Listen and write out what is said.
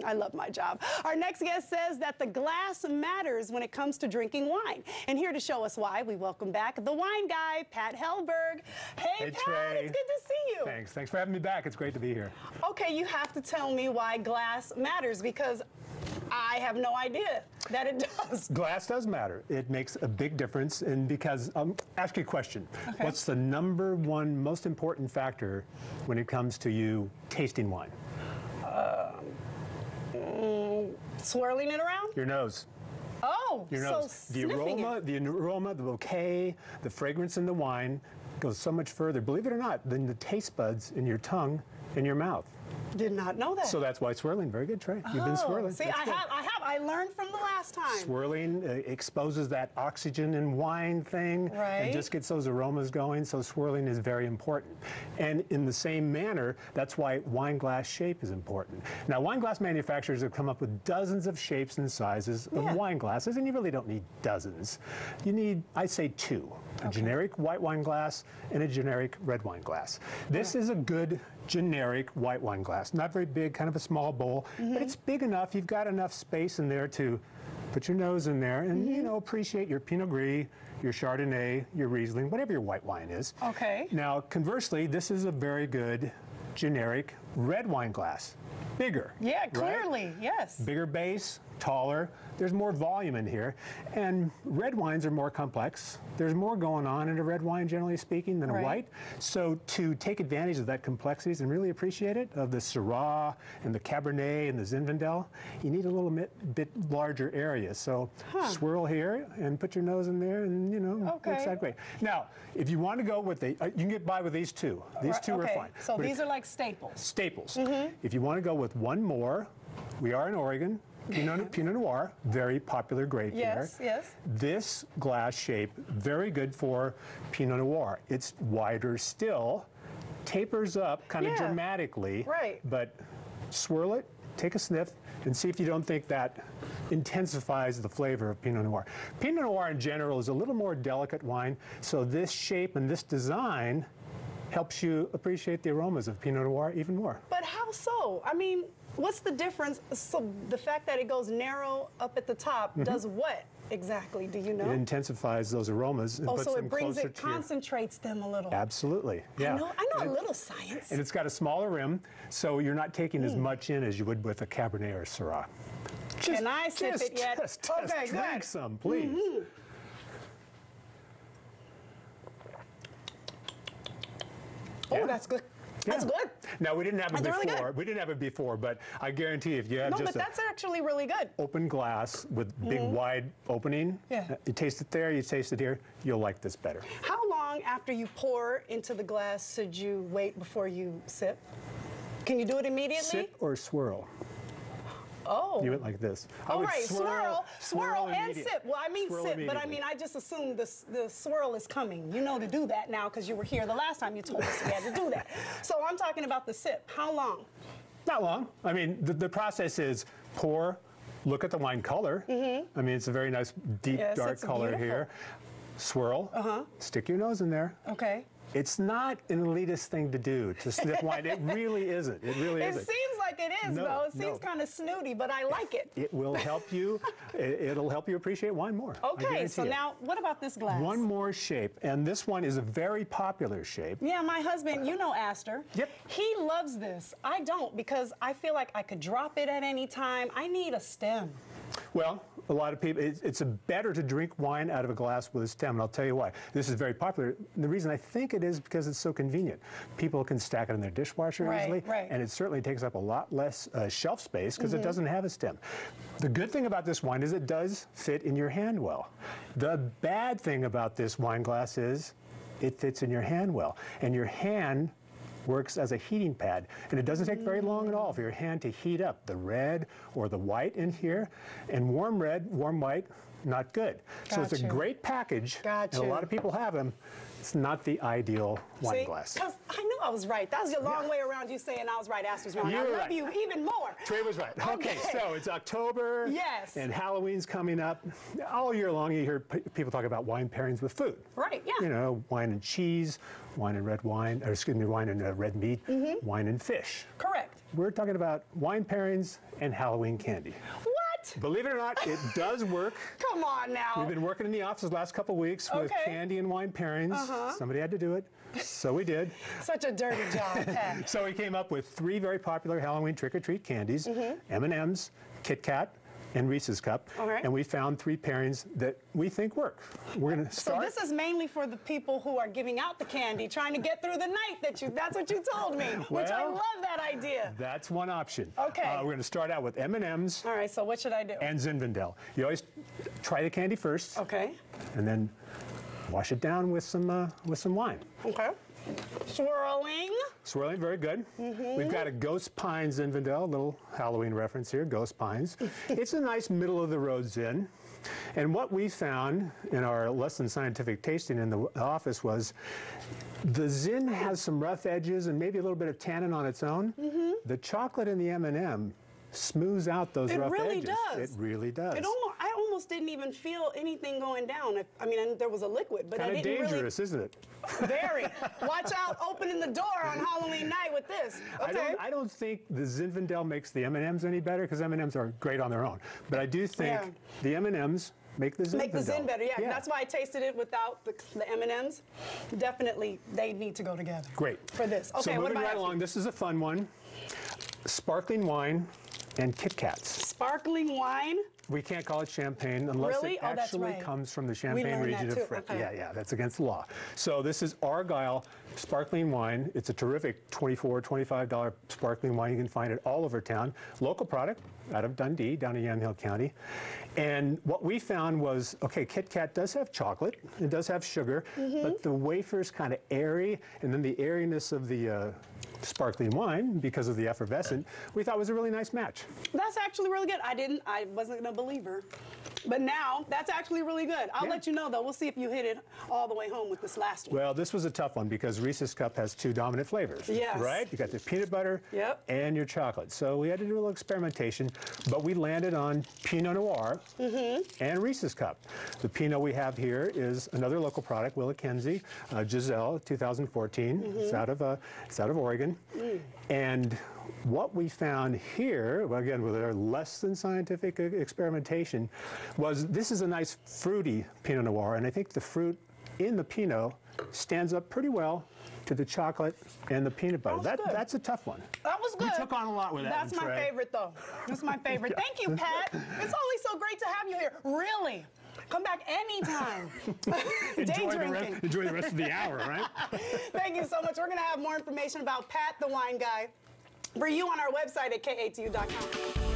I love my job. Our next guest says that the glass matters when it comes to drinking wine. And here to show us why, we welcome back the wine guy, Pat Hellberg. Hey, Pat, Trey. it's good to see you. Thanks for having me back. It's great to be here. Okay, you have to tell me why glass matters, because I have no idea that it does. Glass does matter. It makes a big difference, and because, ask you a question. Okay. What's the #1 most important factor when it comes to you tasting wine? Swirling it around? Your nose. Oh, Your nose. so The sniffing aroma, the bouquet, the fragrance in the wine goes so much further, believe it or not, than the taste buds in your tongue and your mouth. Did not know that. So that's why swirling. Very good, Trey. You've been swirling. See, That's good. I learned from the last time. Swirling exposes that oxygen in wine thing and just gets those aromas going, so swirling is very important. And in the same manner, that's why wine glass shape is important. Now, wine glass manufacturers have come up with dozens of shapes and sizes of wine glasses, and you really don't need dozens. You need, I'd say, 2. A generic white wine glass and a generic red wine glass. This is a good generic white wine glass. Not very big, kind of a small bowl, but it's big enough. You've got enough space in there to put your nose in there and, you know, appreciate your Pinot Gris, your Chardonnay, your Riesling, whatever your white wine is. Okay. Now, conversely, this is a very good generic red wine glass. Bigger. Yeah, right? clearly, yes. Bigger base, taller, there's more volume in here. And red wines are more complex. There's more going on in a red wine, generally speaking, than a white. So to take advantage of that complexities and really appreciate it, of the Syrah and the Cabernet and the Zinfandel, you need a little bit larger area. So swirl here and put your nose in there and, you know, makes that great. Now, if you want to go with you can get by with these 2. These 2 are fine. So these are like staples. Staples. If you want to go with one more, we are in Oregon. Pinot Noir, very popular grape here. Yes. This glass shape, very good for Pinot Noir. It's wider still, tapers up kind of dramatically, but swirl it, take a sniff, and see if you don't think that intensifies the flavor of Pinot Noir. Pinot Noir in general is a little more delicate wine, so this shape and this design helps you appreciate the aromas of Pinot Noir even more. But how so? I mean, what's the difference? So the fact that it goes narrow up at the top does what exactly? Do you know? It intensifies those aromas and puts so them it brings closer it, to concentrates them a little. Absolutely, yeah. I know a little science. And it's got a smaller rim, so you're not taking as much in as you would with a Cabernet or a Syrah. Can I sip it yet? Just drink some, please. Oh, that's good. That's good. Now, we didn't have it That's before. really We didn't have it before, but I guarantee if you have No, just but that's actually really good. open glass with big wide opening, you taste it there, you taste it here, you'll like this better. How long after you pour into the glass should you wait before you sip? Can you do it immediately? Sip or swirl? Oh. You went like this. Oh, right. Swirl and sip. Well, I mean Swirl sip, but I mean, I just assumed the swirl is coming. You know to do that now because you were here the last time you told us you had to do that. So I'm talking about the sip. How long? Not long. I mean, the process is pour, look at the wine color. I mean, it's a very nice, deep, dark color here. Swirl, stick your nose in there. Okay. It's not an elitist thing to do, to sniff wine. It really isn't. It really isn't. It seems like it is, though. It seems kind of snooty, but I like it. It will help you. It'll help you appreciate wine more. Okay, so now what about this glass? One more shape, and this one is a very popular shape. Yeah, my husband, you know Astor. Yep. He loves this. I don't, because I feel like I could drop it at any time. I need a stem. Well, a lot of people, it's better to drink wine out of a glass with a stem, and I'll tell you why. This is very popular. The reason I think it is because it's so convenient. People can stack it in their dishwasher easily, and it certainly takes up a lot less shelf space because it doesn't have a stem. The good thing about this wine is it does fit in your hand well. The bad thing about this wine glass is it fits in your hand well, and your hand works as a heating pad, and it doesn't take very long at all for your hand to heat up the red or the white in here, and warm red, warm white, not good. So it's a great package, and a lot of people have them. It's not the ideal wine glass. Because I knew I was right. That was your long way around you saying I was right, Astor's wrong. I love you even more. Trey was right. Okay, so it's October, and Halloween's coming up. All year long you hear people talk about wine pairings with food. Right, yeah. You know, wine and cheese, wine and red wine, or excuse me, wine and red meat, wine and fish. Correct. We're talking about wine pairings and Halloween candy. What? Believe it or not, it does work. Come on now. We've been working in the office the last couple of weeks with candy and wine pairings. Somebody had to do it, so we did. Such a dirty job, Pat. So we came up with 3 very popular Halloween trick-or-treat candies, M&M's, Kit Kat, and Reese's Cup, and we found 3 pairings that we think work. We're going to start. So this is mainly for the people who are giving out the candy, trying to get through the night. That's what you told me, which I love that idea. That's one option. Okay. We're going to start out with M&M's. All right. So what should I do? And Zinfandel. You always try the candy first. Okay. And then wash it down with some wine. Okay. Swirling. Swirling, very good. We've got a Ghost Pines Zinfandel, a little Halloween reference here, Ghost Pines. It's a nice middle-of-the-road Zin. And what we found in our less than scientific tasting in the office was the Zin has some rough edges and maybe a little bit of tannin on its own. The chocolate in the M&M smooths out those rough edges. It really does. It really does. I almost didn't even feel anything going down. I mean, there was a liquid, but I didn't really... Kind of dangerous, isn't it? Very. Watch out opening the door on Halloween night with this. Okay. I don't think the Zinfandel makes the M&Ms any better, because M&Ms are great on their own. But I do think the M&Ms make the Zin better, yeah. That's why I tasted it without the M&Ms. Definitely, they need to go together. Great. For this. Okay, so moving right along, this is a fun one. Sparkling wine and Kit Kats. Sparkling wine? We can't call it champagne unless it actually comes from the Champagne region of France. Yeah, that's against the law. So this is Argyle sparkling wine. It's a terrific $24, $25 sparkling wine. You can find it all over town. Local product out of Dundee, down in Yamhill County. And what we found was, okay, Kit Kat does have chocolate, it does have sugar, but the wafer's kind of airy, and then the airiness of the sparkling wine, because of the effervescent, we thought was a really nice match. That's actually really good. I wasn't a believer, but now that's actually really good. I'll let you know though. We'll see if you hit it all the way home with this last one. Well, this was a tough one because Reese's Cup has 2 dominant flavors. Yes. Right? You got the peanut butter and your chocolate. So we had to do a little experimentation, but we landed on Pinot Noir and Reese's Cup. The Pinot we have here is another local product, Willackenzie, Giselle, 2014. It's out of Oregon. And what we found here, well, again, with our less than scientific experimentation, was this is a nice fruity Pinot Noir, and I think the fruit in the Pinot stands up pretty well to the chocolate and the peanut butter. That's a tough one. That was good. We took on a lot with that. That's my favorite, though. That's my favorite. Thank you, Pat. It's always so great to have you here. Really. Come back anytime. Enjoy the rest of the hour, right? Thank you so much. We're going to have more information about Pat the Wine Guy for you on our website at KATU.com.